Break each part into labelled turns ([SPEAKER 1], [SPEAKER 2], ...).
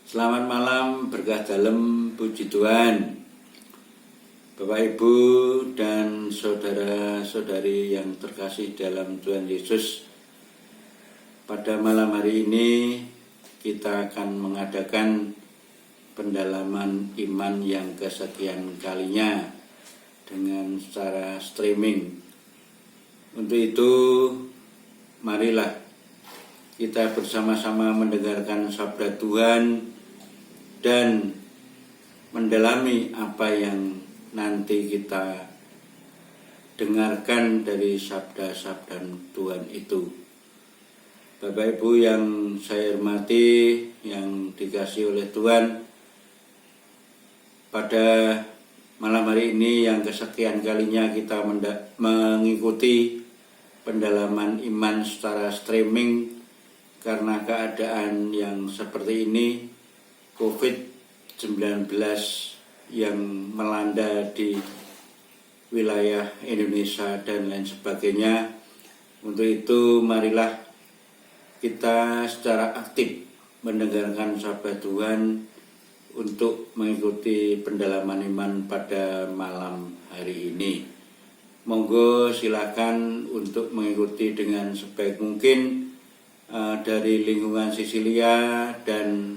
[SPEAKER 1] Selamat malam, berkah dalam, puji Tuhan. Bapak, Ibu, dan saudara-saudari yang terkasih dalam Tuhan Yesus, pada malam hari ini kita akan mengadakan pendalaman iman yang kesekian kalinya dengan secara streaming. Untuk itu, marilah kita bersama-sama mendengarkan sabda Tuhan dan mendalami apa yang nanti kita dengarkan dari sabda-sabda Tuhan itu. Bapak Ibu yang saya hormati, yang dikasihi oleh Tuhan, pada malam hari ini yang kesekian kalinya kita mengikuti pendalaman iman secara streaming karena keadaan yang seperti ini, COVID-19 yang melanda di wilayah Indonesia dan lain sebagainya. Untuk itu marilah kita secara aktif mendengarkan sabda Tuhan untuk mengikuti pendalaman iman pada malam hari ini. Monggo silakan untuk mengikuti dengan sebaik mungkin dari lingkungan Sisilia dan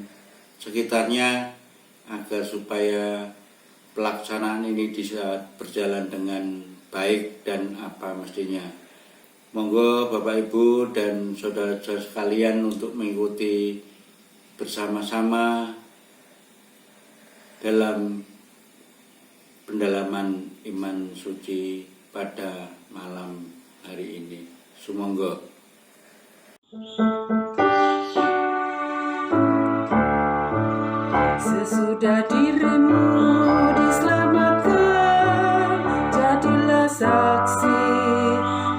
[SPEAKER 1] sekitarnya, agar supaya pelaksanaan ini bisa berjalan dengan baik dan apa mestinya. Monggo Bapak Ibu dan saudara-saudara sekalian untuk mengikuti bersama-sama dalam pendalaman iman suci pada malam hari ini. Sumangga.
[SPEAKER 2] Sesudah dirimu diselamatkan, jadilah saksi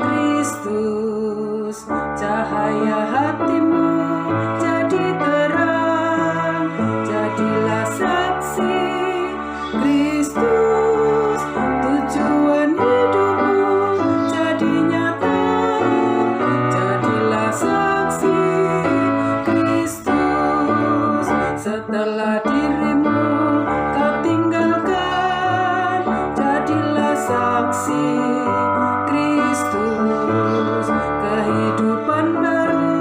[SPEAKER 2] Kristus. Cahaya hatimu jadi terang, jadilah saksi Kristus. Tujuan hidupmu jadi nyata, jadilah saksi Kristus. Setelah dirimu kau tinggalkan, jadilah saksi Kristus. Kehidupan baru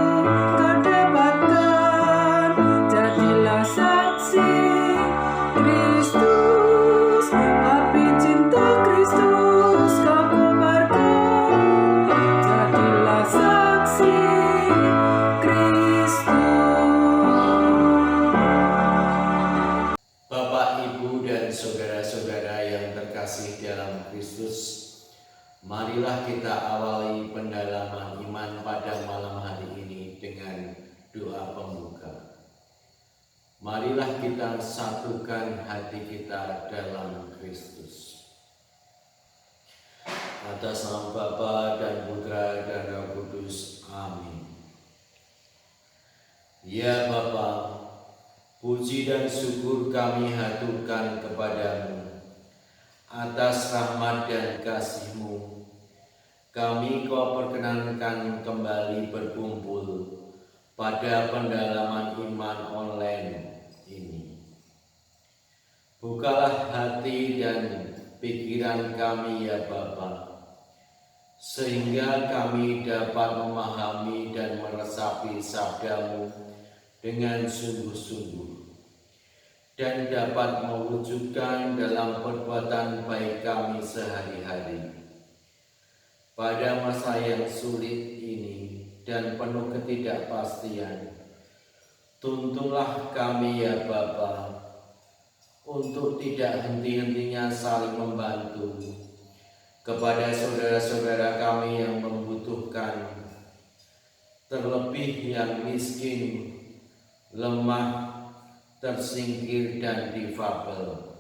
[SPEAKER 2] kau dapatkan, jadilah saksi Kristus. Api cinta Kristus kau kobarkan, jadilah saksi Kristus.
[SPEAKER 3] Bapak, Ibu, dan saudara-saudara yang terkasih dalam Kristus, marilah kita awali pendalaman iman pada malam hari ini dengan doa pembuka. Marilah kita satukan hati kita dalam Kristus. Atas nama Bapa dan Putra dan Roh Kudus. Amin. Ya Bapa, puji dan syukur kami haturkan kepadamu atas rahmat dan kasih-Mu. Kami Kau perkenankan kembali berkumpul pada pendalaman iman online ini. Bukalah hati dan pikiran kami ya Bapa, sehingga kami dapat memahami dan meresapi sabda-Mu dengan sungguh-sungguh, dan dapat mewujudkan dalam perbuatan baik kami sehari-hari. Pada masa yang sulit ini dan penuh ketidakpastian, tuntunlah kami ya Bapa, untuk tidak henti-hentinya saling membantu kepada saudara-saudara kami yang membutuhkan, terlebih yang miskin, lemah, tersingkir, dan difabel.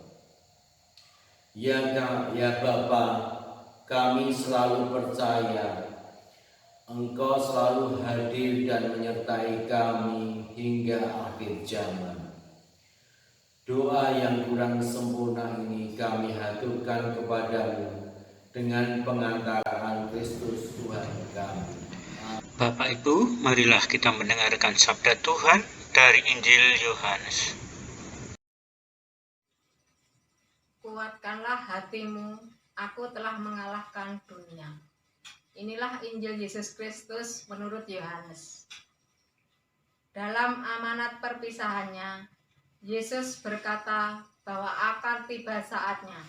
[SPEAKER 3] Ya Bapa, kami selalu percaya Engkau selalu hadir dan menyertai kami hingga akhir zaman. Doa yang kurang sempurna ini kami haturkan kepadamu dengan pengantaraan Kristus Tuhan kami.
[SPEAKER 1] Bapak Ibu, marilah kita mendengarkan sabda Tuhan dari Injil Yohanes.
[SPEAKER 4] kuatkanlah hatimu, aku telah mengalahkan dunia. Inilah Injil Yesus Kristus menurut Yohanes. Dalam amanat perpisahannya, Yesus berkata bahwa akan tiba saatnya,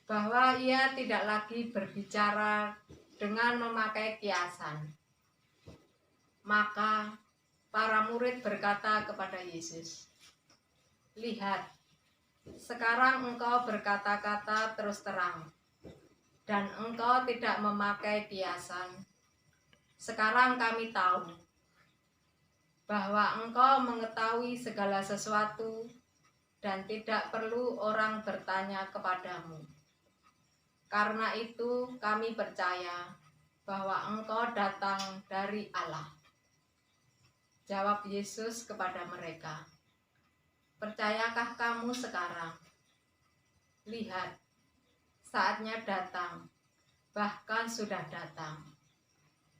[SPEAKER 4] bahwa ia tidak lagi berbicara dengan memakai kiasan. Maka para murid berkata kepada Yesus, "Lihat, sekarang engkau berkata-kata terus terang, dan engkau tidak memakai kiasan. Sekarang kami tahu bahwa engkau mengetahui segala sesuatu dan tidak perlu orang bertanya kepadamu. Karena itu kami percaya bahwa engkau datang dari Allah." Jawab Yesus kepada mereka, "Percayakah kamu sekarang? Lihat, saatnya datang, bahkan sudah datang,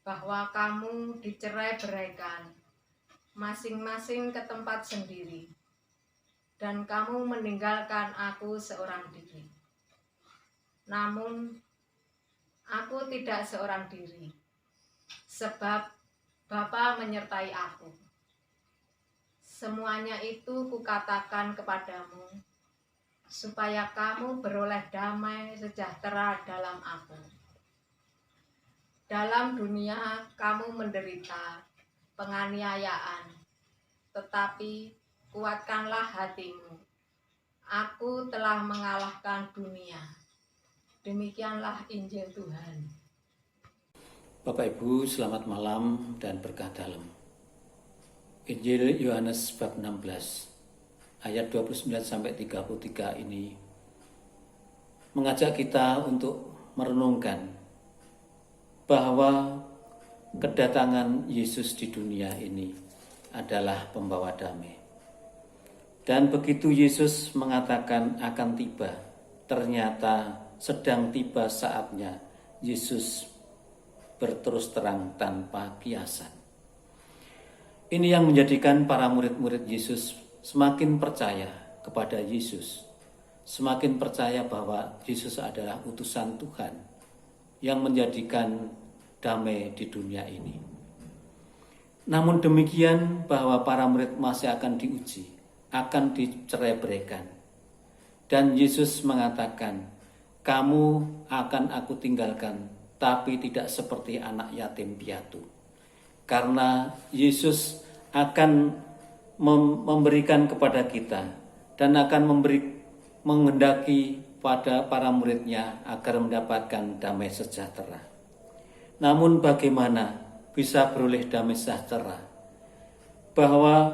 [SPEAKER 4] bahwa kamu dicerai-beraikan, masing-masing ke tempat sendiri, dan kamu meninggalkan aku seorang diri. Namun, aku tidak seorang diri, sebab Bapa menyertai aku. Semuanya itu kukatakan kepadamu, supaya kamu beroleh damai sejahtera dalam aku. Dalam dunia kamu menderita penganiayaan, tetapi kuatkanlah hatimu. Aku telah mengalahkan dunia." Demikianlah Injil Tuhan.
[SPEAKER 5] Bapak Ibu, selamat malam dan berkah dalam. Injil Yohanes bab 16 ayat 29 sampai 33 ini mengajak kita untuk merenungkan bahwa kedatangan Yesus di dunia ini adalah pembawa damai. Dan begitu Yesus mengatakan akan tiba, ternyata sedang tiba saatnya Yesus berterus terang tanpa kiasan. Ini yang menjadikan para murid-murid Yesus semakin percaya kepada Yesus, semakin percaya bahwa Yesus adalah utusan Tuhan yang menjadikan damai di dunia ini. Namun demikian bahwa para murid masih akan diuji, akan dicerai-beraikan. Dan Yesus mengatakan, "Kamu akan aku tinggalkan, tapi tidak seperti anak yatim piatu." Karena Yesus akan memberikan kepada kita dan akan menghendaki pada para muridnya agar mendapatkan damai sejahtera. Namun bagaimana bisa beroleh damai sejahtera? Bahwa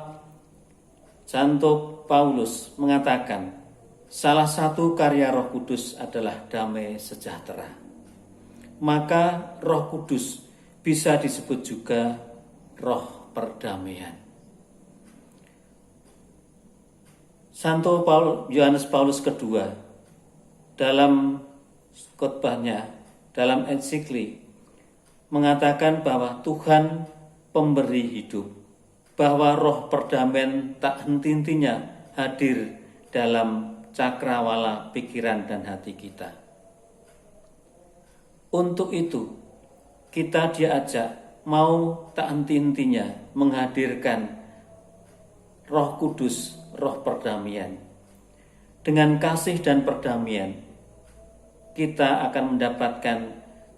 [SPEAKER 5] Santo Paulus mengatakan salah satu karya Roh Kudus adalah damai sejahtera. Maka Roh Kudus bisa disebut juga roh perdamaian. Santo Yohanes Paulus II dalam khotbahnya, dalam ensiklik mengatakan bahwa Tuhan pemberi hidup, bahwa roh perdamaian tak henti-hentinya hadir dalam cakrawala pikiran dan hati kita. Untuk itu, kita diajak mau tak henti-hentinya menghadirkan Roh Kudus, roh perdamaian. Dengan kasih dan perdamaian, kita akan mendapatkan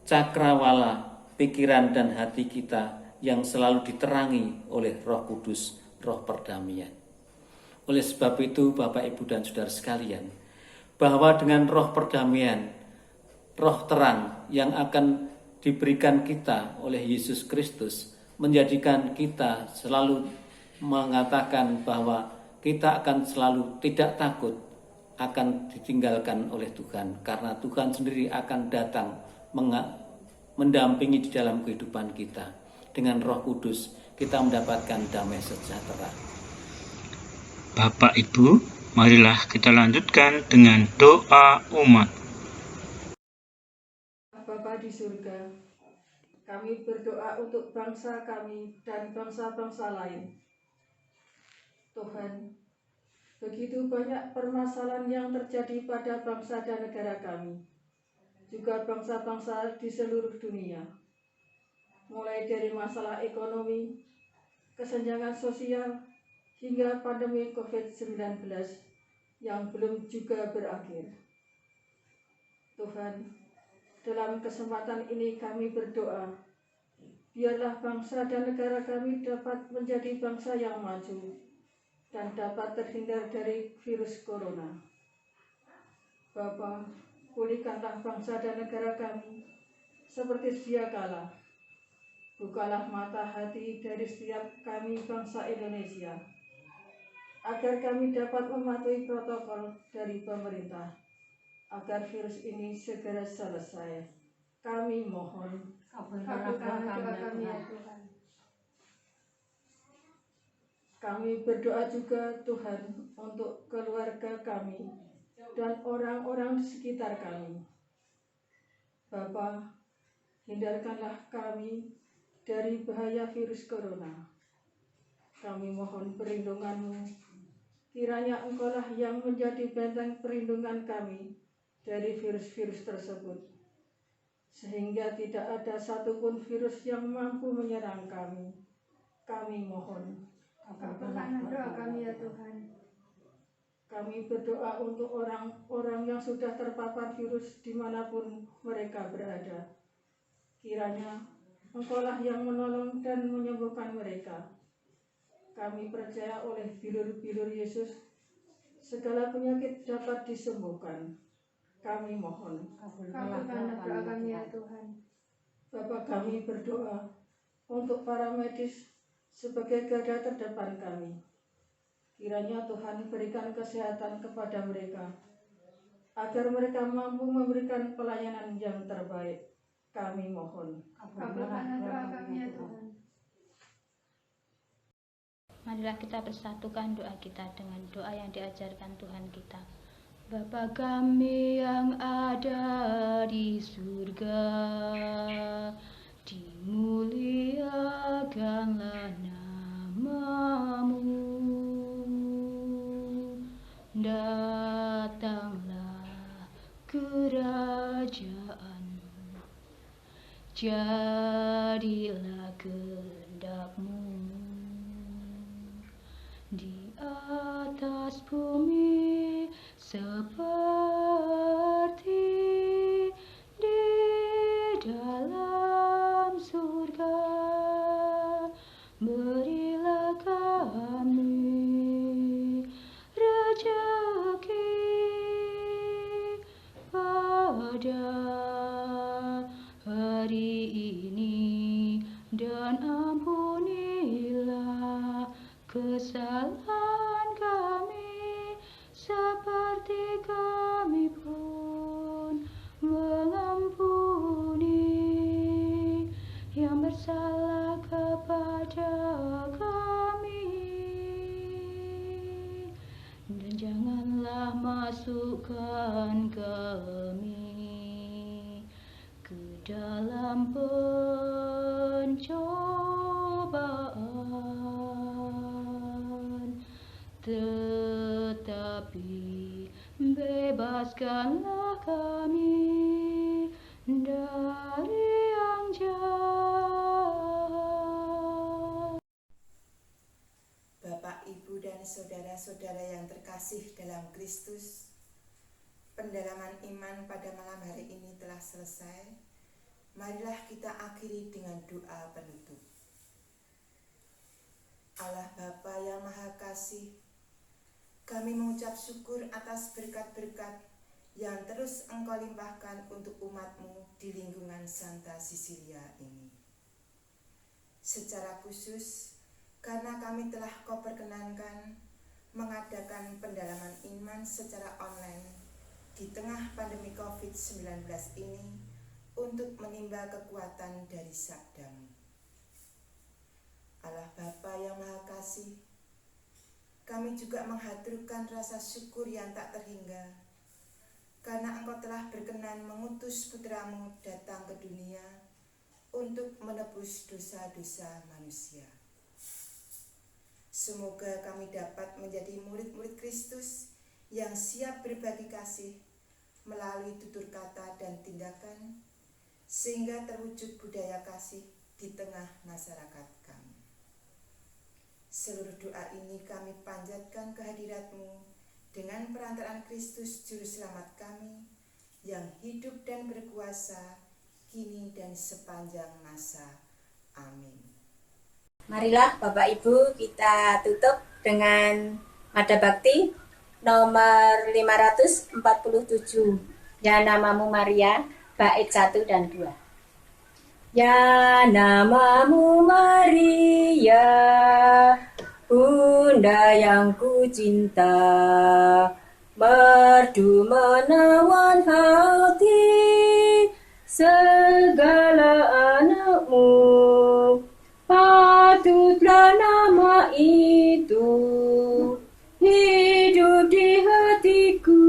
[SPEAKER 5] cakrawala pikiran dan hati kita yang selalu diterangi oleh Roh Kudus, roh perdamaian. Oleh sebab itu, Bapak, Ibu, dan Saudara sekalian, bahwa dengan roh perdamaian, roh terang yang akan diberikan kita oleh Yesus Kristus menjadikan kita selalu mengatakan bahwa kita akan selalu tidak takut akan ditinggalkan oleh Tuhan, karena Tuhan sendiri akan datang mendampingi di dalam kehidupan kita. Dengan Roh Kudus kita mendapatkan damai sejahtera.
[SPEAKER 6] Bapak Ibu, marilah kita lanjutkan dengan doa umat.
[SPEAKER 2] Bapa di surga, kami berdoa untuk bangsa kami dan bangsa-bangsa lain. Tuhan, Begitu banyak permasalahan yang terjadi pada bangsa dan negara kami, juga bangsa-bangsa di seluruh dunia. Mulai dari masalah ekonomi, kesenjangan sosial, hingga pandemi COVID-19 yang belum juga berakhir. Tuhan, dalam kesempatan ini kami berdoa, biarlah bangsa dan negara kami dapat menjadi bangsa yang maju dan dapat terhindar dari virus corona. Bapa, pulihkanlah bangsa dan negara kami seperti sedia kala. Bukalah mata hati dari setiap kami bangsa Indonesia, agar kami dapat mematuhi protokol dari pemerintah, agar virus ini segera selesai. Kami mohon.
[SPEAKER 7] Kabulkanlah doa kami ya Tuhan.
[SPEAKER 2] Kami berdoa juga Tuhan untuk keluarga kami dan orang-orang di sekitar kami. Bapa, hindarkanlah kami dari bahaya virus corona. Kami mohon perlindungan-Mu. Kiranya Engkaulah yang menjadi benteng perlindungan kami dari virus-virus tersebut, sehingga tidak ada satupun virus yang mampu menyerang kami. Kami mohon.
[SPEAKER 7] Kabulkanlah doa kami ya Tuhan.
[SPEAKER 2] Kami berdoa untuk orang-orang yang sudah terpapar virus dimanapun mereka berada. Kiranya Engkaulah yang menolong dan menyembuhkan mereka. Kami percaya oleh bilur-bilur Yesus, segala penyakit dapat disembuhkan. Kami mohon.
[SPEAKER 7] Kabulkanlah doa kami ya Tuhan.
[SPEAKER 2] Bapa, kami berdoa untuk para medis sebagai garda terdepan kami. Kiranya Tuhan berikan kesehatan kepada mereka, agar mereka mampu memberikan pelayanan yang terbaik. Kami mohon.
[SPEAKER 7] Kabulkanlah doa kami ya Tuhan.
[SPEAKER 8] Marilah kita persatukan doa kita dengan doa yang diajarkan Tuhan kita. Bapa kami yang ada di surga, dimuliakanlah nama-Mu, datanglah kerajaan-Mu, jadilah kehendak-Mu di atas bumi seperti di dalam surga. Berilah kami rezeki pada hari ini, dan ampunilah kesalahan kami seperti kami pun mengampuni yang bersalah kepada kami, dan janganlah masukkan kami ke dalam pencobaan, tetapi bebaskanlah kami dari yang jahat.
[SPEAKER 9] Bapak, Ibu, dan saudara-saudara yang terkasih dalam Kristus, pendalaman iman pada malam hari ini telah selesai. Marilah kita akhiri dengan doa penutup. Allah Bapa yang Maha Kasih, kami mengucap syukur atas berkat-berkat yang terus Engkau limpahkan untuk umat-Mu di lingkungan Santa Sisilia ini. Secara khusus, karena kami telah Kau perkenankan mengadakan pendalaman iman secara online di tengah pandemi COVID-19 ini untuk menimba kekuatan dari sabda-Mu. Allah Bapa yang Maha Kasih, kami juga menghaturkan rasa syukur yang tak terhingga karena Engkau telah berkenan mengutus putra-Mu datang ke dunia untuk menebus dosa-dosa manusia. Semoga kami dapat menjadi murid-murid Kristus yang siap berbagi kasih melalui tutur kata dan tindakan, sehingga terwujud budaya kasih di tengah masyarakat kami. Seluruh doa ini kami panjatkan kehadirat-Mu dengan perantaraan Kristus Juru Selamat kami, yang hidup dan berkuasa kini dan sepanjang masa. Amin.
[SPEAKER 10] Marilah Bapak Ibu kita tutup dengan Mada Bakti nomor 547. Ya namamu Maria, bait 1 dan 2. Ya namamu Maria, Bunda yang ku cinta, merdu menawan hati segala anakmu. Patutlah nama itu hidup di hatiku,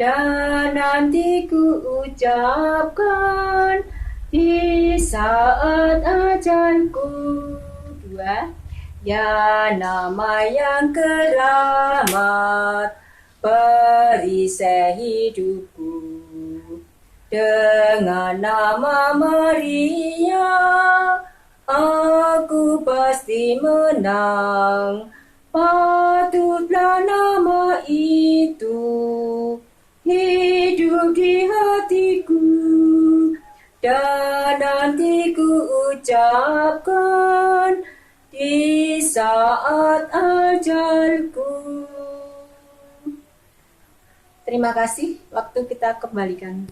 [SPEAKER 10] dan nanti ku ucapkan di saat ajalku. 2. Ya nama yang keramat, perisai hidupku, dengan nama Maria aku pasti menang. Patutlah nama itu hidup di hatiku, dan nanti ku ucapkan di saat ajalku. Terima kasih, waktu kita kembalikan.